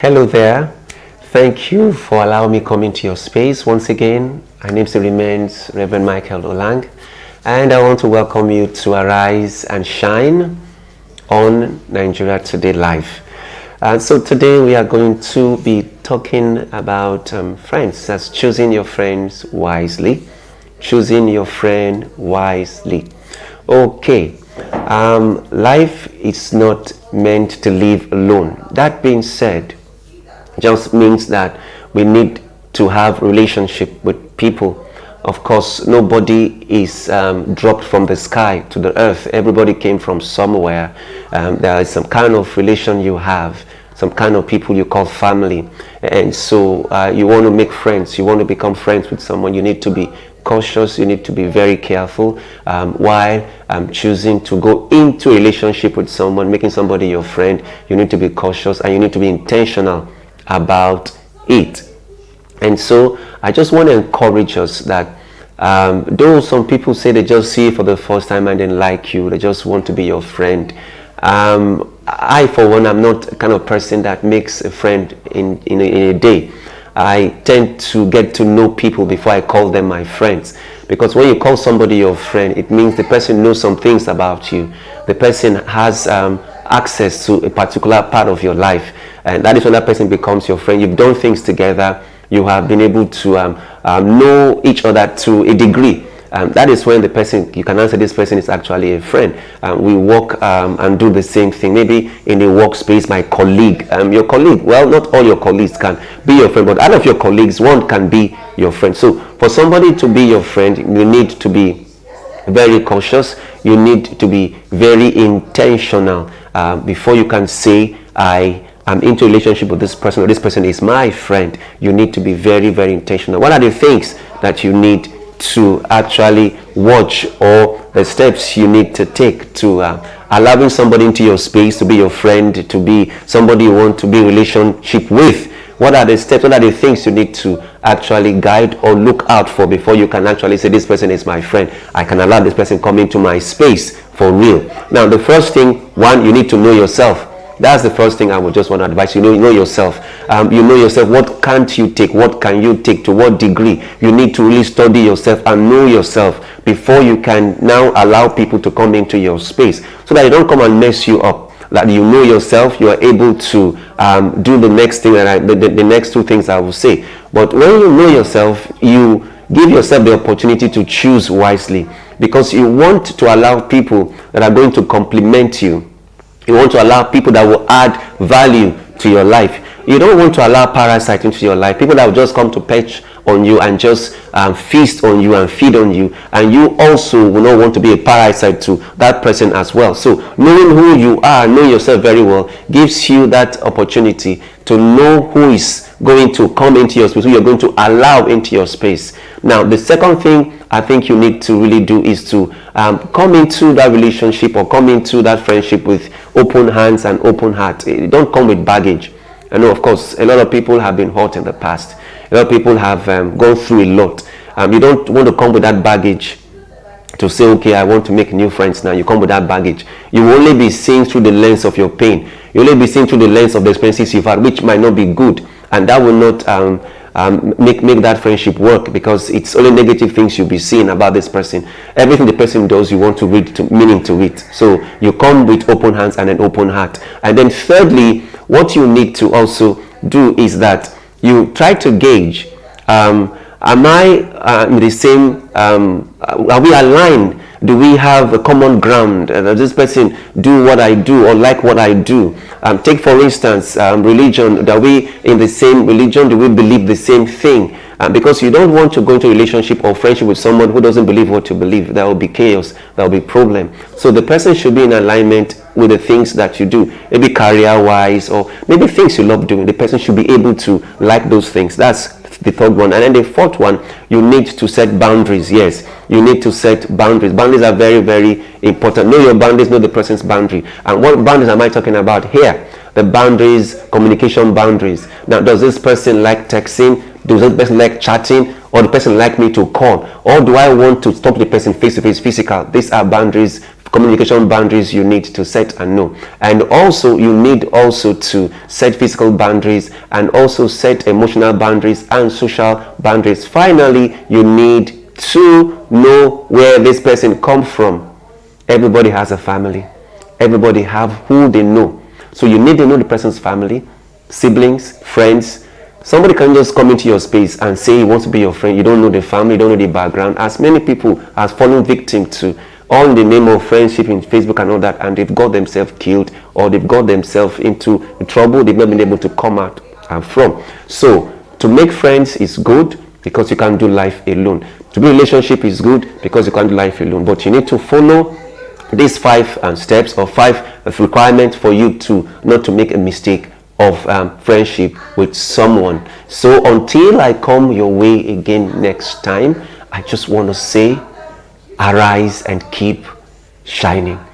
Hello there. Thank you for allowing me come into your space once again. My name still remains Reverend Michael Olang, and I want to welcome you to Arise and Shine on Nigeria Today Live. So today we are going to be talking about friends. That's choosing your friends wisely. Choosing your friend wisely. Okay. Life is not meant to live alone. That being said, just means that we need to have relationship with people. Of course, nobody is dropped from the sky to the earth. Everybody came from somewhere. There is some kind of relation you have, some kind of people you call family, and so you want to make friends, you want to become friends with someone. You need to be cautious, you need to be very careful while choosing to go into a relationship with someone, making somebody your friend. You need to be cautious and you need to be intentional about it. And so I just want to encourage us that though some people say they just see you for the first time and then like you, they just want to be your friend. I, for one, I'm not the kind of person that makes a friend in a day. I tend to get to know people before I call them my friends. Because when you call somebody your friend, it means the person knows some things about you. The person has access to a particular part of your life. And that is when that person becomes your friend. You've done things together. You have been able to know each other to a degree. That is when the person, you can answer this person is actually a friend. We work and do the same thing. Maybe in a workspace, my colleague, your colleague, well, not all your colleagues can be your friend, but out of your colleagues, one can be your friend. So for somebody to be your friend, you need to be very cautious. You need to be very intentional before you can say, I'm into a relationship with this person, or this person is my friend. You need to be very, very intentional. What are the things that you need to actually watch, or the steps you need to take to allowing somebody into your space to be your friend, to be somebody you want to be in relationship with? What are the steps? What are the things you need to actually guide or look out for before you can actually say, this person is my friend, I can allow this person come into my space for real? Now, the first thing, one, you need to know yourself. That's the first thing I would just want to advise you. Know yourself. You know yourself. What can't you take? What can you take? To what degree? You need to really study yourself and know yourself before you can now allow people to come into your space, so that they don't come and mess you up. That you know yourself, you are able to do the next thing, the next two things I will say. But when you know yourself, you give yourself the opportunity to choose wisely, because you want to allow people that are going to complement you. You want to allow people that will add value to your life. You don't want to allow parasites into your life, people that will just come to perch on you and just feast on you and feed on you, and you also will not want to be a parasite to that person as well. So knowing who you are, know yourself very well, gives you that opportunity to know who is going to come into your space, who you're going to allow into your space. Now, the second thing I think you need to really do is to come into that relationship or come into that friendship with open hands and open heart. Don't come with baggage. I know, of course, a lot of people have been hurt in the past. A lot of people have gone through a lot. You don't want to come with that baggage to say, okay, I want to make new friends now. You come with that baggage. You will only be seeing through the lens of your pain. You will only be seeing through the lens of the experiences you've had, which might not be good. And that will not make that friendship work, because it's only negative things you'll be seeing about this person. Everything the person does, you want to read meaning to it. So you come with open hands and an open heart. And then thirdly, what you need to also do is that you try to gauge, am I in the same, are we aligned? Do we have a common ground? Does this person do what I do or like what I do? Take for instance, religion. Are we in the same religion? Do we believe the same thing? Because you don't want to go into a relationship or friendship with someone who doesn't believe what you believe. There will be chaos. There will be problem. So the person should be in alignment with the things that you do. Maybe career-wise, or maybe things you love doing. The person should be able to like those things. That's the third one. And then the fourth one, you need to set boundaries. Yes, you need to set boundaries. Boundaries are very, very important. Know your boundaries, know the person's boundary. And what boundaries am I talking about here? The boundaries, communication boundaries. Now, does this person like texting? Does this person like chatting? Or the person like me to call? Or do I want to talk to the person face to face, physical? These are boundaries communication boundaries you need to set and know. And also you need also to set physical boundaries, and also set emotional boundaries and social boundaries. Finally, you need to know where this person comes from. Everybody has a family. Everybody have who they know. So you need to know the person's family, siblings, friends. Somebody can just come into your space and say he wants to be your friend. You don't know the family, you don't know the background. As many people have fallen victim to, all in the name of friendship in Facebook and all that, and they've got themselves killed, or they've got themselves into trouble they've not been able to come out from. So to make friends is good, because you can't do life alone. To be in a relationship is good, because you can't do life alone. But you need to follow these 5 steps, or 5 requirements for you to not to make a mistake of friendship with someone. So until I come your way again next time, I just want to say, arise and keep shining.